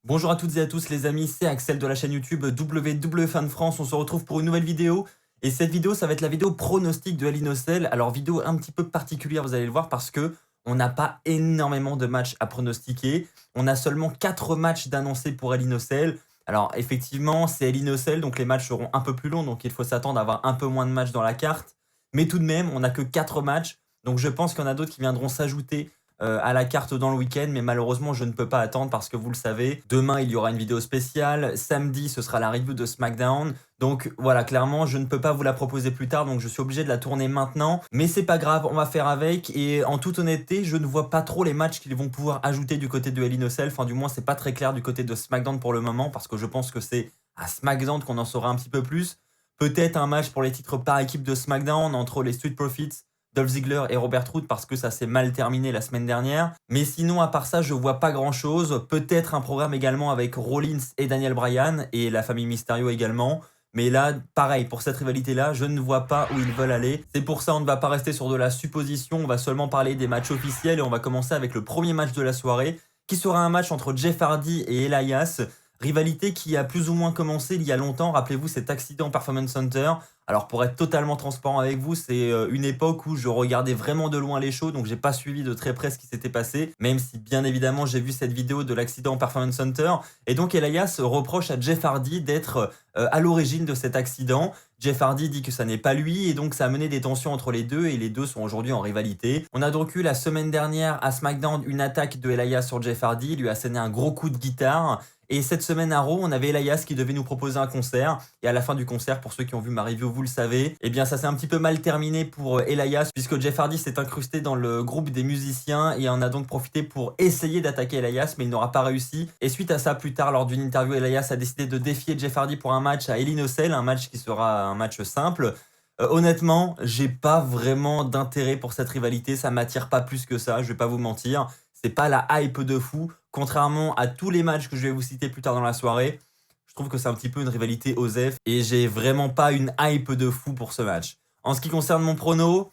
Bonjour à toutes et à tous les amis, c'est Axel de la chaîne YouTube WWE Fan France. On se retrouve pour une nouvelle vidéo. Et cette vidéo, ça va être la vidéo pronostic de Hell in a Cell. Alors vidéo un petit peu particulière, vous allez le voir, parce que on n'a pas énormément de matchs à pronostiquer. On a seulement 4 matchs d'annoncés pour Hell in a Cell. Alors effectivement, c'est Hell in a Cell, donc les matchs seront un peu plus longs, donc il faut s'attendre à avoir un peu moins de matchs dans la carte. Mais tout de même, on n'a que 4 matchs, donc je pense qu'il y en a d'autres qui viendront s'ajouter à la carte dans le week-end, mais malheureusement je ne peux pas attendre parce que vous le savez, demain il y aura une vidéo spéciale, samedi ce sera la review de SmackDown, donc voilà, clairement je ne peux pas vous la proposer plus tard, donc je suis obligé de la tourner maintenant, mais c'est pas grave, on va faire avec. Et en toute honnêteté, je ne vois pas trop les matchs qu'ils vont pouvoir ajouter du côté de Hell in a Cell, enfin du moins c'est pas très clair du côté de SmackDown pour le moment, parce que je pense que c'est à SmackDown qu'on en saura un petit peu plus. Peut-être un match pour les titres par équipe de SmackDown entre les Street Profits, Dolph Ziggler et Robert Roode, parce que ça s'est mal terminé la semaine dernière. Mais sinon, à part ça, je vois pas grand chose. Peut-être un programme également avec Rollins et Daniel Bryan et la famille Mysterio également. Mais là, pareil, pour cette rivalité-là, je ne vois pas où ils veulent aller. C'est pour ça on ne va pas rester sur de la supposition, on va seulement parler des matchs officiels et on va commencer avec le premier match de la soirée, qui sera un match entre Jeff Hardy et Elias. Rivalité qui a plus ou moins commencé il y a longtemps, rappelez-vous cet accident Performance Center. Alors pour être totalement transparent avec vous, c'est une époque où je regardais vraiment de loin les shows, donc j'ai pas suivi de très près ce qui s'était passé, même si bien évidemment j'ai vu cette vidéo de l'accident au Performance Center. Et donc Elias reproche à Jeff Hardy d'être à l'origine de cet accident. Jeff Hardy dit que ça n'est pas lui, et donc ça a mené des tensions entre les deux, et les deux sont aujourd'hui en rivalité. On a donc eu la semaine dernière à SmackDown une attaque de Elias sur Jeff Hardy, il lui a asséné un gros coup de guitare. Et cette semaine à Raw, on avait Elias qui devait nous proposer un concert. Et à la fin du concert, pour ceux qui ont vu ma review, vous le savez, eh bien ça s'est un petit peu mal terminé pour Elias, puisque Jeff Hardy s'est incrusté dans le groupe des musiciens et en a donc profité pour essayer d'attaquer Elias, mais il n'aura pas réussi. Et suite à ça, plus tard, lors d'une interview, Elias a décidé de défier Jeff Hardy pour un match à Hell in a Cell, un match qui sera un match simple. Honnêtement, j'ai pas vraiment d'intérêt pour cette rivalité, ça m'attire pas plus que ça, je vais pas vous mentir. C'est pas la hype de fou, contrairement à tous les matchs que je vais vous citer plus tard dans la soirée. Je trouve que c'est un petit peu une rivalité OSEF et j'ai vraiment pas une hype de fou pour ce match. En ce qui concerne mon prono,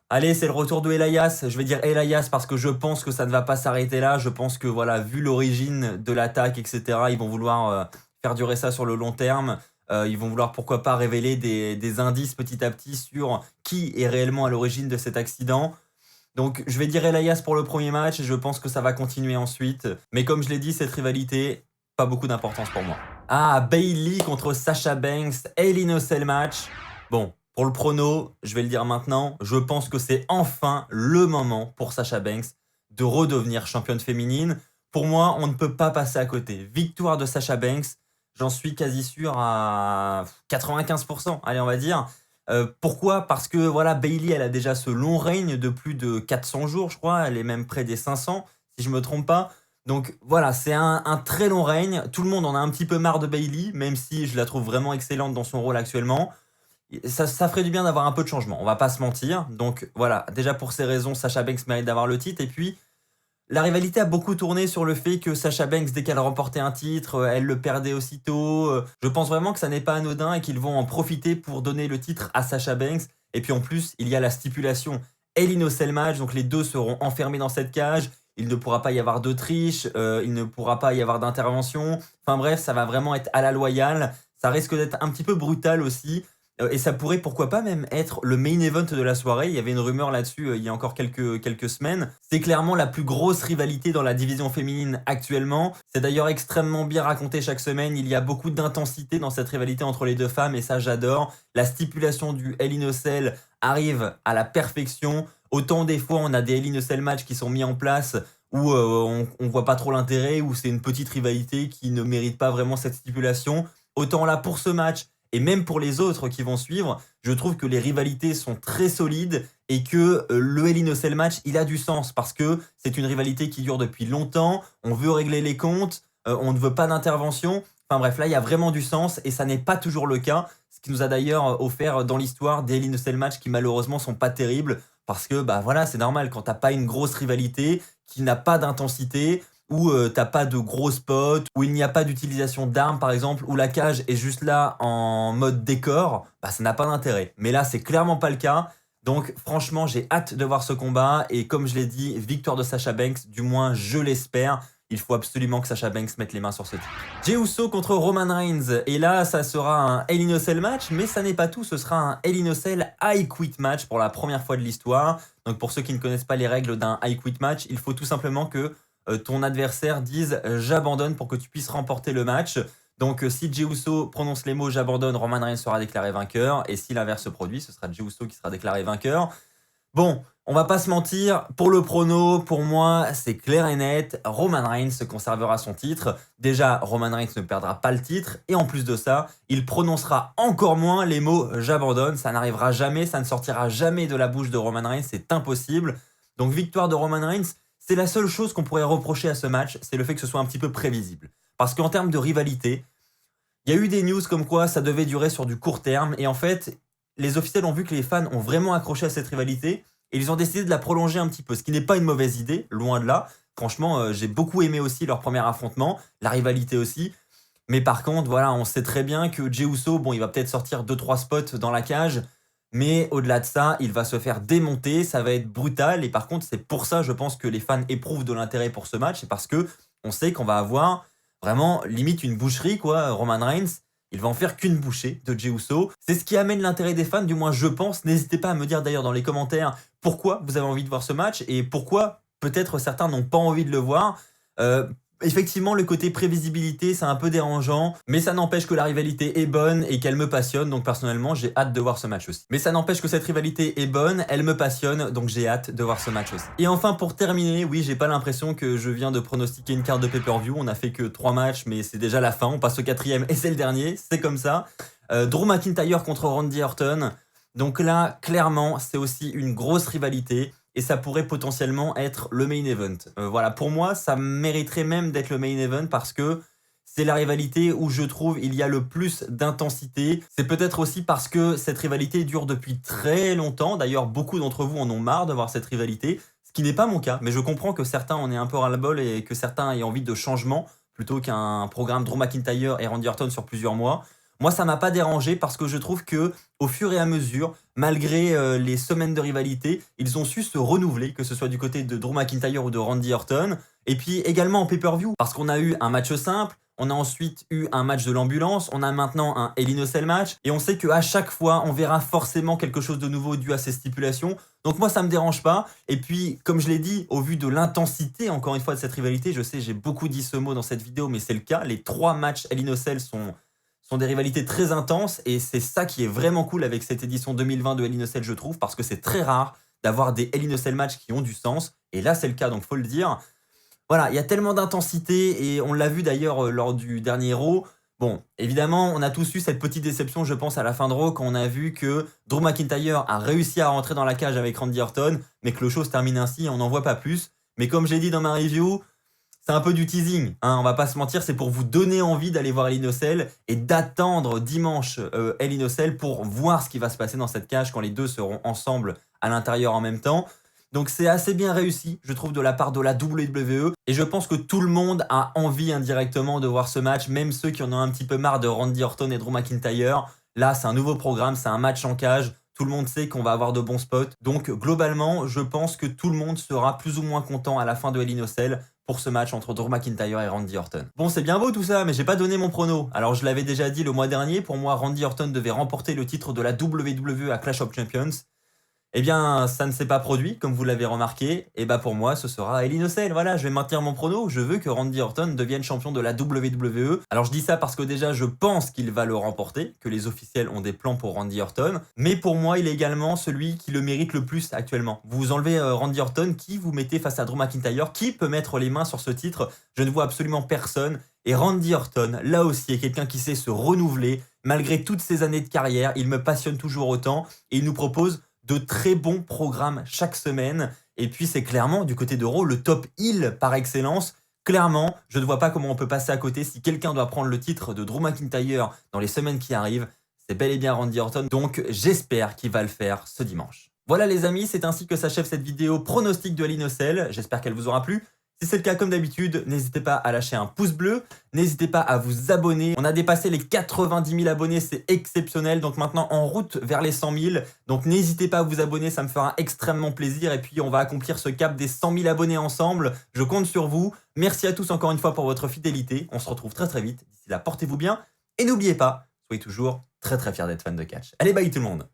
allez, c'est le retour de Elias. Je vais dire Elias parce que je pense que ça ne va pas s'arrêter là. Je pense que voilà, vu l'origine de l'attaque, etc., ils vont vouloir faire durer ça sur le long terme. Ils vont vouloir pourquoi pas révéler des indices petit à petit sur qui est réellement à l'origine de cet accident. Donc je vais dire Elias pour le premier match et je pense que ça va continuer ensuite. Mais comme je l'ai dit, cette rivalité, pas beaucoup d'importance pour moi. Ah, Bayley contre Sasha Banks, Hell in a Cell match. Bon, pour le prono, je vais le dire maintenant, je pense que c'est enfin le moment pour Sasha Banks de redevenir championne féminine. Pour moi, on ne peut pas passer à côté. Victoire de Sasha Banks, j'en suis quasi sûr à 95%, allez on va dire. Pourquoi? Parce que voilà, Bayley, elle a déjà ce long règne de plus de 400 jours, je crois. Elle est même près des 500, si je me trompe pas. Donc voilà, c'est un très long règne. Tout le monde en a un petit peu marre de Bayley, même si je la trouve vraiment excellente dans son rôle actuellement. Ça ferait du bien d'avoir un peu de changement, on va pas se mentir. Donc voilà, déjà pour ces raisons, Sasha Banks mérite d'avoir le titre. Et puis, la rivalité a beaucoup tourné sur le fait que Sasha Banks, dès qu'elle remportait un titre, elle le perdait aussitôt. Je pense vraiment que ça n'est pas anodin et qu'ils vont en profiter pour donner le titre à Sasha Banks. Et puis en plus, il y a la stipulation Hell in a Cell match, donc les deux seront enfermés dans cette cage. Il ne pourra pas y avoir de triche, il ne pourra pas y avoir d'intervention. Enfin bref, ça va vraiment être à la loyale. Ça risque d'être un petit peu brutal aussi. Et ça pourrait pourquoi pas même être le main event de la soirée. Il y avait une rumeur là-dessus il y a encore quelques semaines. C'est clairement la plus grosse rivalité dans la division féminine actuellement. C'est d'ailleurs extrêmement bien raconté chaque semaine. Il y a beaucoup d'intensité dans cette rivalité entre les deux femmes et ça j'adore. La stipulation du Hell in a Cell arrive à la perfection. Autant des fois on a des Hell in a Cell matchs qui sont mis en place où on voit pas trop l'intérêt, où c'est une petite rivalité qui ne mérite pas vraiment cette stipulation. Autant là pour ce match, et même pour les autres qui vont suivre, je trouve que les rivalités sont très solides et que le Hell in a Cell match, il a du sens parce que c'est une rivalité qui dure depuis longtemps, on veut régler les comptes, on ne veut pas d'intervention. Enfin bref, là, il y a vraiment du sens et ça n'est pas toujours le cas, ce qui nous a d'ailleurs offert dans l'histoire des Hell in a Cell match qui malheureusement sont pas terribles parce que bah voilà, c'est normal quand t'as pas une grosse rivalité, qui n'a pas d'intensité, où t'as pas de gros spots, où il n'y a pas d'utilisation d'armes par exemple, où la cage est juste là en mode décor, bah ça n'a pas d'intérêt. Mais là, c'est clairement pas le cas. Donc franchement, j'ai hâte de voir ce combat. Et comme je l'ai dit, victoire de Sasha Banks, du moins je l'espère. Il faut absolument que Sasha Banks mette les mains sur ce titre. Jey Uso contre Roman Reigns. Et là, ça sera un Hell in a Cell match, mais ça n'est pas tout. Ce sera un Hell in a Cell I Quit match pour la première fois de l'histoire. Donc pour ceux qui ne connaissent pas les règles d'un I Quit match, il faut tout simplement que ton adversaire dise j'abandonne pour que tu puisses remporter le match. Donc si Jey Uso prononce les mots j'abandonne, Roman Reigns sera déclaré vainqueur. Et si l'inverse se produit, ce sera Jey Uso qui sera déclaré vainqueur. Bon, on va pas se mentir, pour le prono, pour moi, c'est clair et net, Roman Reigns se conservera son titre. Déjà, Roman Reigns ne perdra pas le titre, et en plus de ça, il prononcera encore moins les mots « j'abandonne ». Ça n'arrivera jamais, ça ne sortira jamais de la bouche de Roman Reigns, c'est impossible. Donc victoire de Roman Reigns, c'est la seule chose qu'on pourrait reprocher à ce match, c'est le fait que ce soit un petit peu prévisible. Parce qu'en termes de rivalité, il y a eu des news comme quoi ça devait durer sur du court terme, et en fait, les officiels ont vu que les fans ont vraiment accroché à cette rivalité, et ils ont décidé de la prolonger un petit peu, ce qui n'est pas une mauvaise idée, loin de là. Franchement, j'ai beaucoup aimé aussi leur premier affrontement, la rivalité aussi. Mais par contre, voilà, on sait très bien que Jey Uso, bon, il va peut-être sortir 2-3 spots dans la cage, mais au-delà de ça, il va se faire démonter, ça va être brutal. Et par contre, c'est pour ça, je pense, que les fans éprouvent de l'intérêt pour ce match, c'est parce que on sait qu'on va avoir vraiment limite une boucherie, quoi. Roman Reigns, il va en faire qu'une bouchée de Jey Uso. C'est ce qui amène l'intérêt des fans, du moins je pense. N'hésitez pas à me dire d'ailleurs dans les commentaires pourquoi vous avez envie de voir ce match et pourquoi peut-être certains n'ont pas envie de le voir. Effectivement, le côté prévisibilité, c'est un peu dérangeant, mais ça n'empêche que la rivalité est bonne et qu'elle me passionne, donc personnellement, j'ai hâte de voir ce match aussi. Mais ça n'empêche que cette rivalité est bonne, elle me passionne, donc j'ai hâte de voir ce match aussi. Et enfin, pour terminer, oui, j'ai pas l'impression que je viens de pronostiquer une carte de pay-per-view, on a fait que 3 matchs, mais c'est déjà la fin, on passe au 4e et c'est le dernier, c'est comme ça. Drew McIntyre contre Randy Orton, donc là, clairement, c'est aussi une grosse rivalité. Et ça pourrait potentiellement être le main event. Voilà, pour moi, ça mériterait même d'être le main event parce que c'est la rivalité où je trouve il y a le plus d'intensité. C'est peut-être aussi parce que cette rivalité dure depuis très longtemps. D'ailleurs, beaucoup d'entre vous en ont marre de voir cette rivalité, ce qui n'est pas mon cas. Mais je comprends que certains en aient un peu ras-le-bol et que certains aient envie de changement plutôt qu'un programme Drew McIntyre et Randy Orton sur plusieurs mois. Moi, ça m'a pas dérangé parce que je trouve que au fur et à mesure, malgré les semaines de rivalité, ils ont su se renouveler, que ce soit du côté de Drew McIntyre ou de Randy Orton. Et puis également en pay-per-view, parce qu'on a eu un match simple, on a ensuite eu un match de l'ambulance, on a maintenant un Hell in a Cell match, et on sait qu'à chaque fois, on verra forcément quelque chose de nouveau dû à ces stipulations. Donc moi, ça me dérange pas. Et puis, comme je l'ai dit, au vu de l'intensité, encore une fois, de cette rivalité, je sais, j'ai beaucoup dit ce mot dans cette vidéo, mais c'est le cas. Les 3 matchs Hell in a Cell sont des rivalités très intenses et c'est ça qui est vraiment cool avec cette édition 2020 de Hell in a Cell, je trouve, parce que c'est très rare d'avoir des Hell in a Cell matchs qui ont du sens, et là c'est le cas, donc faut le dire. Voilà, il y a tellement d'intensité, et on l'a vu d'ailleurs lors du dernier Raw. Bon, évidemment, on a tous eu cette petite déception, je pense, à la fin de Raw, quand on a vu que Drew McIntyre a réussi à rentrer dans la cage avec Randy Orton, mais que le show se termine ainsi et on n'en voit pas plus. Mais comme j'ai dit dans ma review, c'est un peu du teasing, hein, on va pas se mentir, c'est pour vous donner envie d'aller voir Hell in a Cell et d'attendre dimanche Hell in a Cell pour voir ce qui va se passer dans cette cage quand les deux seront ensemble à l'intérieur en même temps. Donc c'est assez bien réussi, je trouve, de la part de la WWE, et je pense que tout le monde a envie indirectement de voir ce match, même ceux qui en ont un petit peu marre de Randy Orton et Drew McIntyre. Là, c'est un nouveau programme, c'est un match en cage. Tout le monde sait qu'on va avoir de bons spots. Donc globalement, je pense que tout le monde sera plus ou moins content à la fin de Hell in a Cell pour ce match entre Drew McIntyre et Randy Orton. Bon, c'est bien beau tout ça, mais j'ai pas donné mon prono. Alors je l'avais déjà dit le mois dernier, pour moi Randy Orton devait remporter le titre de la WWE à Clash of Champions. Eh bien, ça ne s'est pas produit, comme vous l'avez remarqué. Et bah pour moi, ce sera Hell in a Cell. Voilà, je vais maintenir mon prono. Je veux que Randy Orton devienne champion de la WWE. Alors je dis ça parce que déjà, je pense qu'il va le remporter, que les officiels ont des plans pour Randy Orton. Mais pour moi, il est également celui qui le mérite le plus actuellement. Vous enlevez Randy Orton, qui vous mettez face à Drew McIntyre, qui peut mettre les mains sur ce titre? Je ne vois absolument personne. Et Randy Orton, là aussi, est quelqu'un qui sait se renouveler. Malgré toutes ces années de carrière, il me passionne toujours autant et il nous propose de très bons programmes chaque semaine. Et puis c'est clairement, du côté de Raw, le top heel par excellence. Clairement, je ne vois pas comment on peut passer à côté si quelqu'un doit prendre le titre de Drew McIntyre dans les semaines qui arrivent. C'est bel et bien Randy Orton, donc j'espère qu'il va le faire ce dimanche. Voilà les amis, c'est ainsi que s'achève cette vidéo pronostic de Hell in a Cell. J'espère qu'elle vous aura plu. Si c'est le cas, comme d'habitude, n'hésitez pas à lâcher un pouce bleu, n'hésitez pas à vous abonner. On a dépassé les 90 000 abonnés, c'est exceptionnel. Donc maintenant, en route vers les 100 000. Donc n'hésitez pas à vous abonner, ça me fera extrêmement plaisir. Et puis, on va accomplir ce cap des 100 000 abonnés ensemble. Je compte sur vous. Merci à tous encore une fois pour votre fidélité. On se retrouve très vite. D'ici là, portez-vous bien. Et n'oubliez pas, soyez toujours très fiers d'être fan de catch. Allez, bye tout le monde!